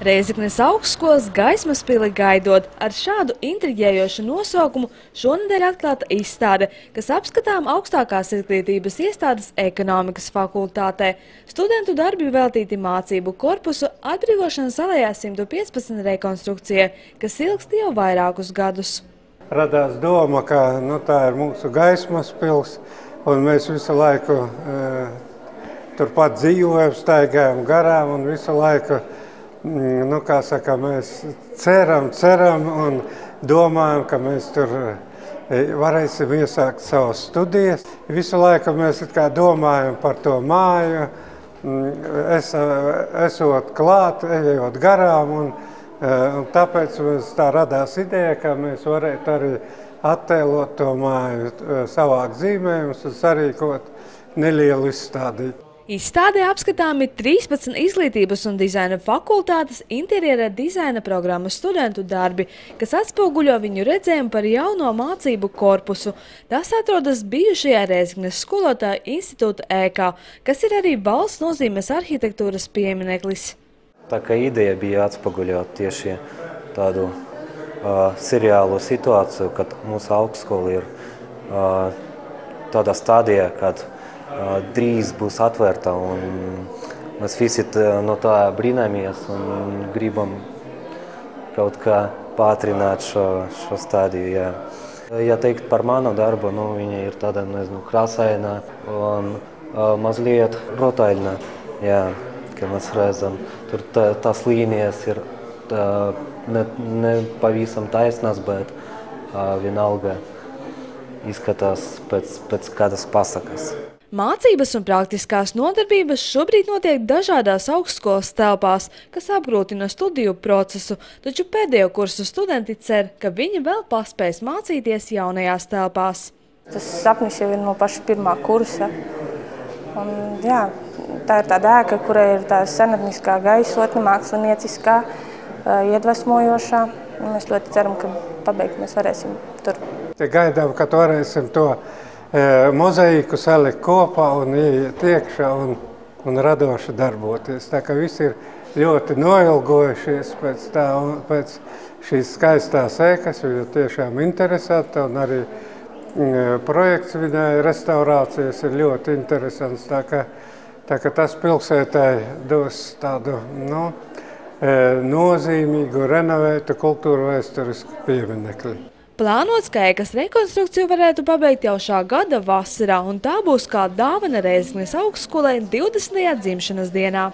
Rēzeknes augstskolas Gaismas pili gaidot. Ar šādu intriģējošu nosaukumu šonedēļ atklāta izstāde, kas apskatām augstākās izglītības iestādes ekonomikas fakultātē. Studentu darbi veltīti mācību korpusu atbrīvošanas alejā 115 rekonstrukcijai, kas ilgst jau vairākus gadus. Radās doma, ka tā ir mūsu Gaismas pils, un mēs visu laiku turpat dzīvojam, staigājam garām un visu laiku mēs ceram un domājam, ka mēs tur varēsim iesākt savas studijas. Visu laiku mēs domājam par to māju, esot klāt, ejot garām, un tāpēc tā radās ideja, ka mēs varētu arī attēlot to māju, savākt zīmējumus un sarīkot nelielu izstādi. Izstādē apskatāmi 13 izglītības un dizaina fakultātes interjera dizaina programmas studentu darbi, kas atspoguļo viņu redzējumu par jauno mācību korpusu. Tas atrodas bijušajā Rēzeknes skolotāju institūta ēkā, kas ir arī valsts nozīmes arhitektūras piemineklis. Tā kā ideja bija atspoguļot tieši tādu seriālu situāciju, kad mūsu augstskola ir tādā stadijā, kad drīz būs atvērta, un mēs visi no tā brīnamies un gribam kaut kā pātrināt šo stadiju. Jā. Ja teikt par manu darbu, viņa ir tāda, krāsaina un mazliet rotaļna, jā, ka mēs redzam. Tur tās līnijas ir ne pavisam taisnas, bet vienalga izskatās pēc kādas pasakas. Mācības un praktiskās nodarbības šobrīd notiek dažādās augstskolas telpās, kas apgrūtina studiju procesu, taču pēdējo kursu studenti cer, ka viņi vēl paspēs mācīties jaunajās telpās. Tas sapnis jau ir no paša pirmā kursa. Un, jā, tā ir tāda ēka, kurai ir tā senatniskā gaisotne, mākslinieciskā, iedvesmojošā. Un mēs ļoti ceram, ka pabeigt mēs varēsim tur. Gaidām, ka varēsim to mozaiku salikt kopā un ieiet iekšā un radoši darboties. Tā kā visi ir ļoti noilgojušies pēc šīs skaistās ēkas, jo tiešām interesanti, un arī projekts viņai restaurācijas ir ļoti interesants. Tā kā tas pilsētai dos tādu nozīmīgu, renovētu kultūru vēsturisku pieminekli. Plānots, ka ēkas rekonstrukciju varētu pabeigt jau šā gada vasarā, un tā būs kā dāvana Rēzeknes augstskolai 20. dzimšanas dienā.